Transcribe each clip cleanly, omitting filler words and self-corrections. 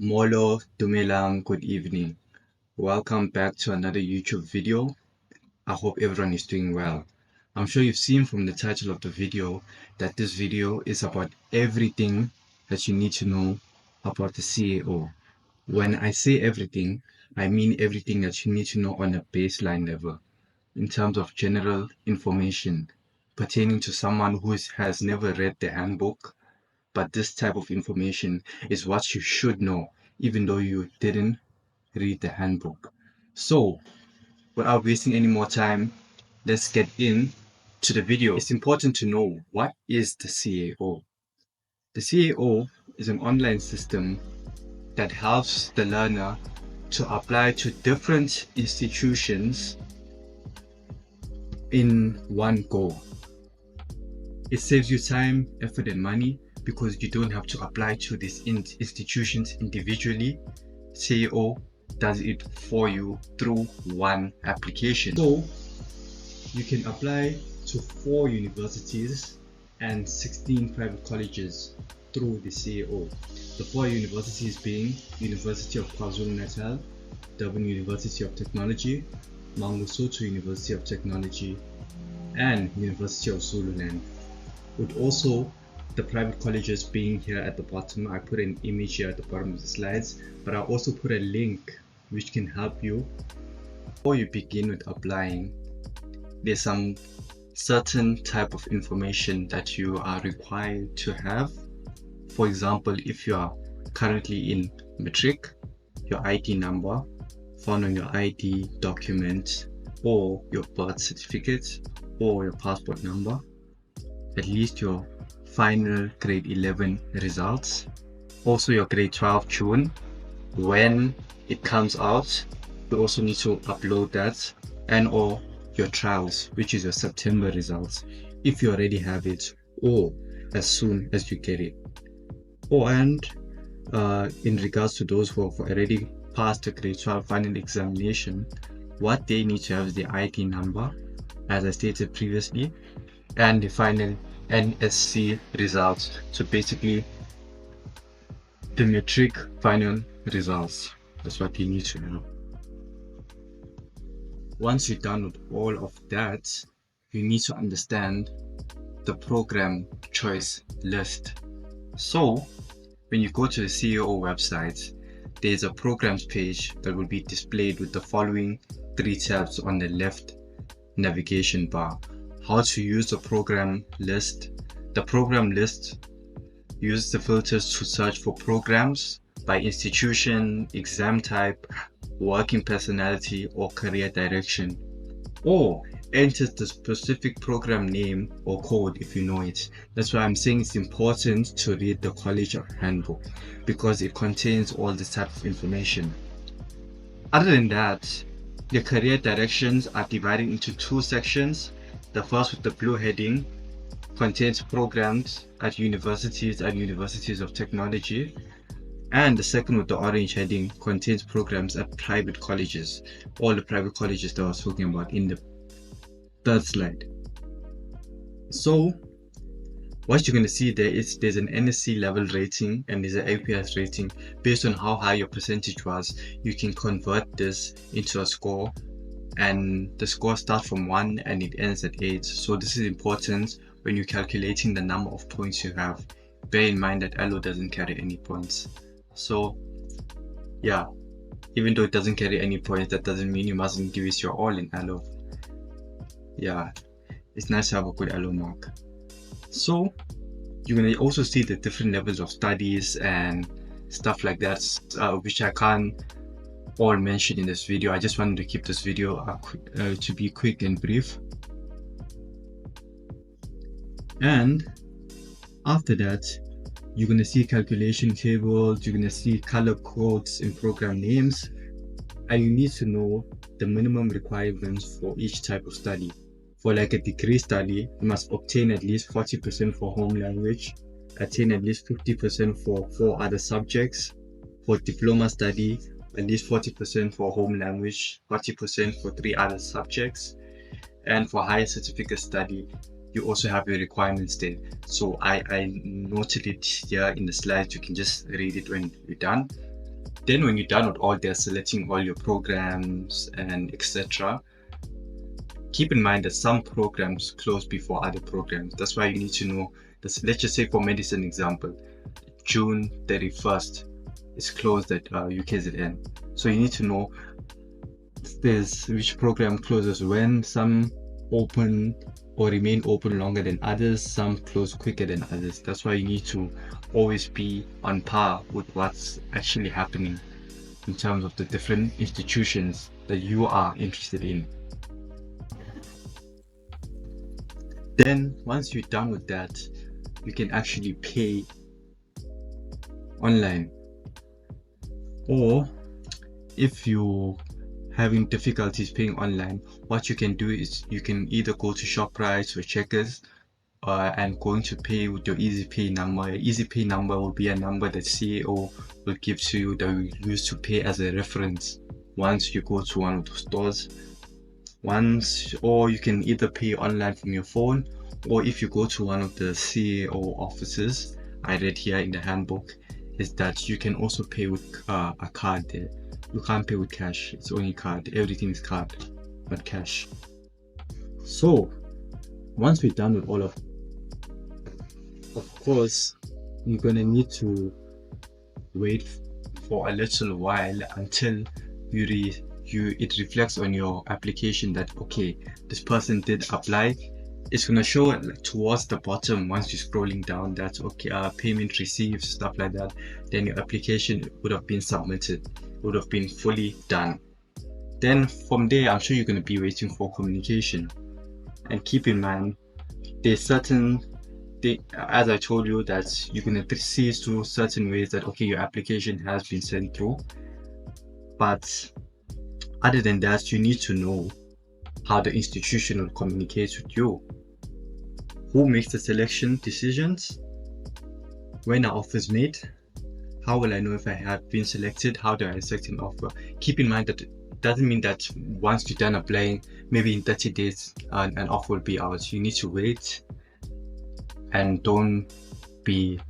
Molo, Dumelang, good evening. Welcome back to another YouTube video. I hope everyone is doing well. I'm sure you've seen from the title of the video that this video is about everything that you need to know about the CAO. When I say everything, I mean everything that you need to know on a baseline level in terms of general information pertaining to someone who has never read the handbook, but this type of information is what you should know, even though you didn't read the handbook. So, without wasting any more time, let's get in to the video. It's important to know, what is the CAO? The CAO is an online system that helps the learner to apply to different institutions in one go. It saves you time, effort, and money because you don't have to apply to these institutions individually. CAO does it for you through one application. So you can apply to 4 universities and 16 private colleges through the CAO. The 4 universities being University of KwaZulu-Natal, Durban University of Technology, Mangosuthu University of Technology, and University of Zululand. With also the private colleges being here at the bottom. I put an image here at the bottom of the slides, but I also put a link which can help you. Before you begin with applying, there's some certain type of information that you are required to have. For example, if you are currently in matric, your ID number found on your ID document, or your birth certificate, or your passport number, at least your final grade 11 results, also your grade 12 June when it comes out. You also need to upload that, and or your trials, which is your September results, if you already have it, or as soon as you get it. And in regards to those who have already passed the grade 12 final examination, what they need to have is the ID number, as I stated previously, and the final NSC results. So basically the matric final results. That's what you need to know. Once you're done with all of that, you need to understand the program choice list. So when you go to the CAO website, there's a programs page that will be displayed with the following 3 tabs on the left navigation bar. How to use the program list. The program list uses the filters to search for programs by institution, exam type, working personality, or career direction, or enters the specific program name or code if you know it. That's why I'm saying it's important to read the college handbook, because it contains all this type of information. Other than that, the career directions are divided into 2 sections. The first, with the blue heading, contains programs at universities and universities of technology, and the second, with the orange heading, contains programs at private colleges, all the private colleges that I was talking about in the third slide. So what you're going to see there is there's an NSC level rating and there's an APS rating. Based on how high your percentage was, you can convert this into a score, and the score starts from 1 and it ends at 8. So this is important when you're calculating the number of points you have. Bear in mind that ALO doesn't carry any points. So yeah, even though it doesn't carry any points, that doesn't mean you mustn't give it your all in ALO. Yeah, it's nice to have a good ALO mark. So you're going to also see the different levels of studies and stuff like that, which I can't all mention in this video. I just wanted to keep this video to be quick and brief. And after that, you're going to see calculation tables, you're going to see color codes and program names, and you need to know the minimum requirements for each type of study. For like a degree study, you must obtain at least 40% for home language, attain at least 50% for 4 other subjects. For diploma study, at least 40% for home language, 40% for 3 other subjects. And for higher certificate study, you also have your requirements there. So I noted it here in the slides. You can just read it when you're done. Then when you're done with all that, selecting all your programs and etc., keep in mind that some programs close before other programs. That's why you need to know this. Let's just say for medicine example, June 31st is closed at UKZN. So you need to know there's which program closes when. Some open or remain open longer than others, some close quicker than others. That's why you need to always be on par with what's actually happening in terms of the different institutions that you are interested in. Then once you're done with that, you can actually pay online. Or if you having difficulties paying online, what you can do is you can either go to ShopRite or Checkers and going to pay with your Easy Pay number. Your Easy Pay number will be a number that CAO will give to you that you use to pay as a reference once you go to one of the stores. Or you can either pay online from your phone, or if you go to one of the CAO offices, I read here in the handbook, is that you can also pay with a card there. You can't pay with cash, it's only card. Everything is card, not cash. So once we're done with all of course, you're gonna need to wait for a little while until it reflects on your application that okay, this person did apply. It's gonna show like towards the bottom once you're scrolling down that okay, payment received, stuff like that. Then your application would have been submitted, would have been fully done. Then from there, I'm sure you're gonna be waiting for communication. And keep in mind, there's certain as I told you, that you can see through certain ways that okay, your application has been sent through. But other than that, you need to know how the institution will communicate with you. Who makes the selection decisions? When are offers made? How will I know if I have been selected? How do I select an offer? Keep in mind that it doesn't mean that once you're done applying, maybe in 30 days an offer will be out. You need to wait and don't be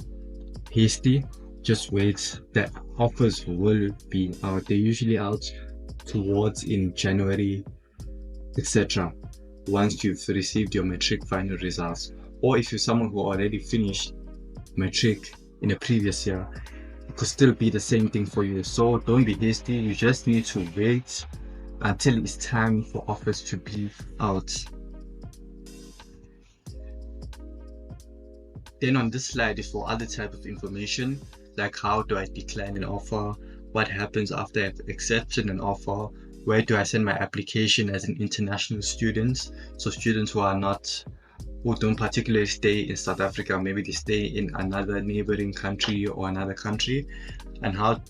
hasty. Just wait. The offers will be out. They're usually out towards in January, etc. once you've received your matric final results, or if you're someone who already finished matric in a previous year, it could still be the same thing for you. So don't be hasty. You just need to wait until it's time for offers to be out. Then on this slide is for other type of information, like how do I decline an offer, what happens after I've accepted an offer, where do I send my application as an international student, so students who don't particularly stay in South Africa, maybe they stay in another neighboring country or another country, and how,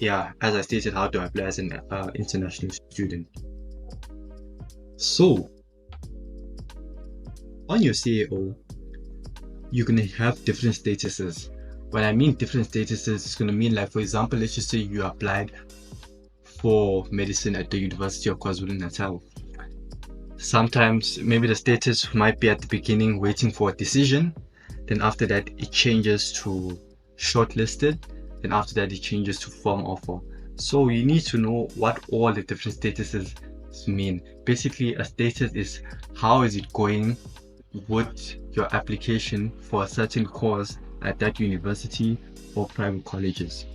as I stated, how to apply as an international student. So on your CAO, you're going to have different statuses. When I mean different statuses, it's going to mean, like, for example, let's just say you applied for medicine at the University of KwaZulu-Natal. Sometimes maybe the status might be at the beginning waiting for a decision, then after that it changes to shortlisted, then after that it changes to firm offer. So you need to know what all the different statuses mean. Basically, a status is how is it going with your application for a certain course at that university or private colleges.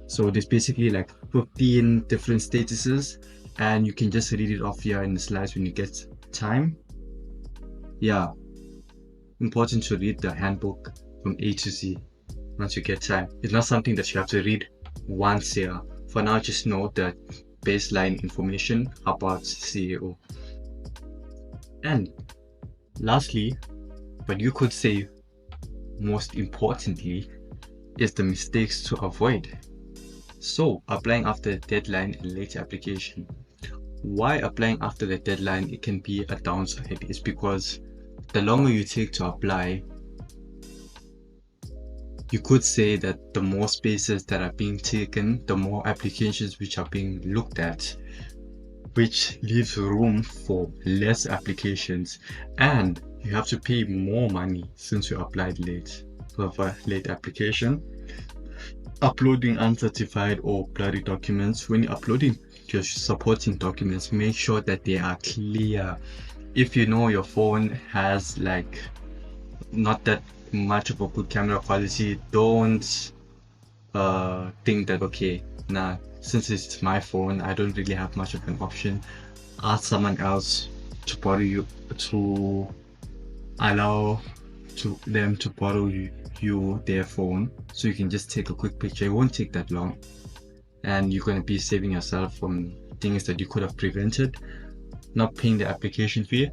So there's basically like 15 different statuses, and you can just read it off here in the slides when you get time. Yeah, important to read the handbook from A to Z once you get time. It's not something that you have to read once here. For now, just know the baseline information about CAO. And lastly, but you could say most importantly, is the mistakes to avoid. So applying after the deadline and late application. Why applying after the deadline it can be a downside is because the longer you take to apply, you could say that the more spaces that are being taken, the more applications which are being looked at, which leaves room for less applications, and you have to pay more money since you applied late for a late application. uploading uncertified or blurry documents. When you're uploading your supporting documents, make sure that they are clear. If you know your phone has like not that much of a good camera quality, don't think that okay, nah, since it's my phone, I don't really have much of an option. Ask someone else to borrow you, to allow to them to borrow you their phone, so you can just take a quick picture. It won't take that long, and you're going to be saving yourself from things that you could have prevented. Not paying the application fee.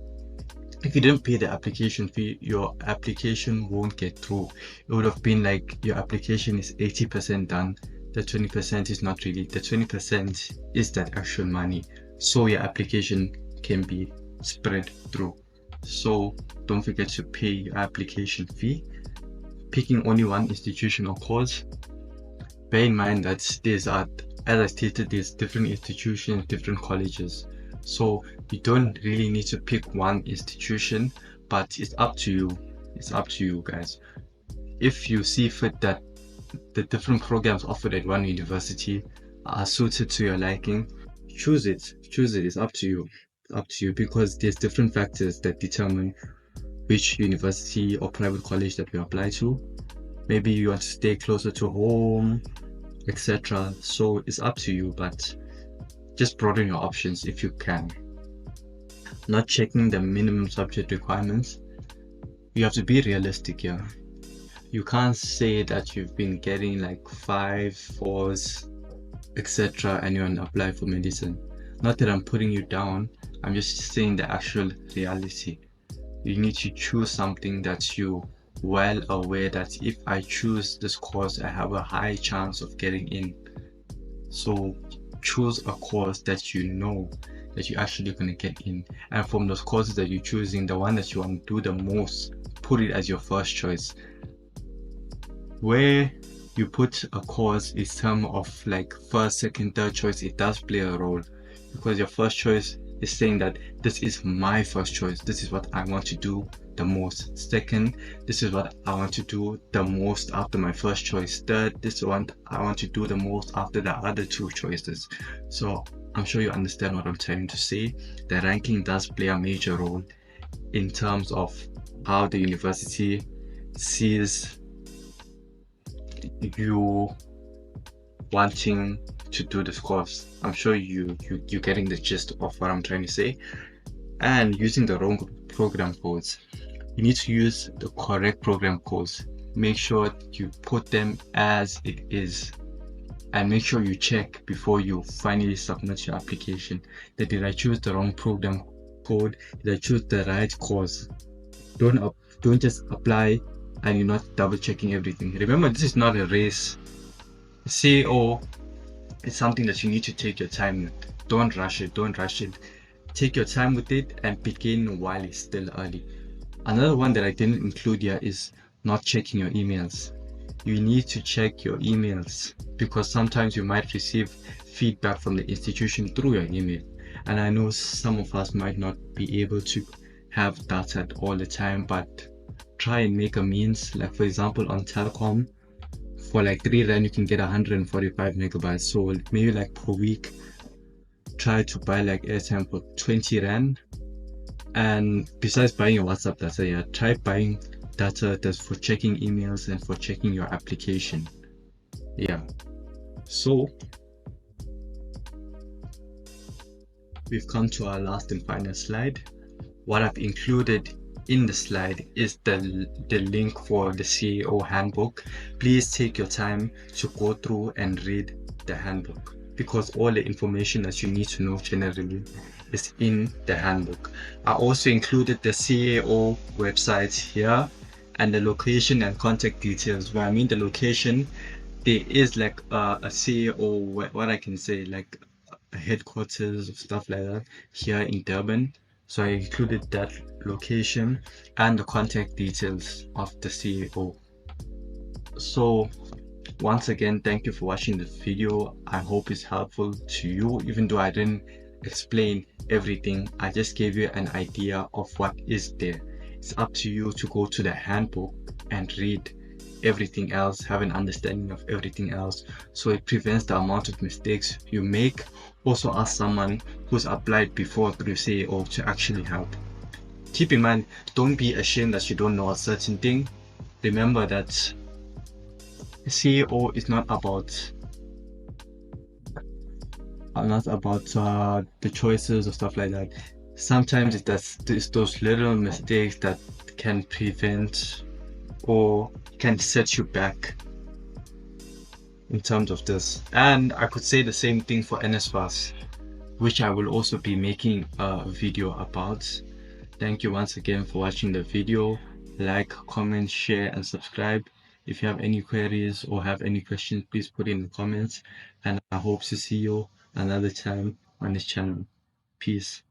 If you didn't pay the application fee, your application won't get through. It would have been like your application is 80% done. The 20% is not really. The 20% is that actual money, so your application can be spread through. So don't forget to pay your application fee. Picking only one institution or course. Bear in mind that as I stated, there's different institutions, different colleges. So you don't really need to pick one institution, but it's up to you. It's up to you guys. If you see fit that the different programs offered at one university are suited to your liking, choose it. Choose it. It's up to you. It's up to you, because there's different factors that determine which university or private college that you apply to. Maybe you want to stay closer to home, etc. So it's up to you, but just broaden your options if you can. Not checking the minimum subject requirements. You have to be realistic here. You can't say that you've been getting like 5, 4s, etc. and you want to apply for medicine. Not that I'm putting you down, I'm just saying the actual reality. You need to choose something that you well aware that if I choose this course, I have a high chance of getting in. So choose a course that you know that you're actually going to get in, and from those courses that you're choosing, the one that you want to do the most, put it as your first choice. Where you put a course is term of like first, second, third choice. It does play a role, because your first choice is saying that this is my first choice, this is what I want to do the most. Second, this is what I want to do the most after my first choice. Third, this is what I want to do the most after the other two choices. So I'm sure you understand what I'm trying to say. The ranking does play a major role in terms of how the university sees you wanting to do this course. I'm sure you're getting the gist of what I'm trying to say. And using the wrong program codes, you need to use the correct program codes. Make sure you put them as it is, and make sure you check before you finally submit your application that did I choose the wrong program code, did I choose the right course. Don't just apply and you're not double checking everything. Remember, this is not a race. CAO is something that you need to take your time with. Don't rush it. Take your time with it and begin while it's still early. Another one that I didn't include here is not checking your emails. You need to check your emails, because sometimes you might receive feedback from the institution through your email. And I know some of us might not be able to have data all the time, but try and make a means. Like for example, on Telecom, for like 3 rand you can get 145 megabytes. So maybe like per week, try to buy like airtime for 20 rand. And besides buying your WhatsApp data, yeah, try buying data that's for checking emails and for checking your application. Yeah. So we've come to our last and final slide. What I've included in the slide is the link for the CAO handbook. Please take your time to go through and read the handbook, because all the information that you need to know generally is in the handbook. I also included the CAO website here and the location and contact details. Where I mean the location, there is like a CAO, what I can say, like a headquarters of stuff like that here in Durban. So I included that location and the contact details of the CAO. So once again, thank you for watching this video. I hope it's helpful to you. Even though I didn't explain everything, I just gave you an idea of what is there. It's up to you to go to the handbook and read everything else, have an understanding of everything else, so it prevents the amount of mistakes you make. Also ask someone who's applied before through CAO to actually help. Keep in mind, don't be ashamed that you don't know a certain thing. Remember that CAO is not about the choices or stuff like that. Sometimes it's those little mistakes that can prevent or can set you back in terms of this. And I could say the same thing for NSFAS, which I will also be making a video about. Thank you once again for watching the video. Like, comment, share, and subscribe. If you have any queries or have any questions, please put in the comments. And I hope to see you another time on this channel. Peace.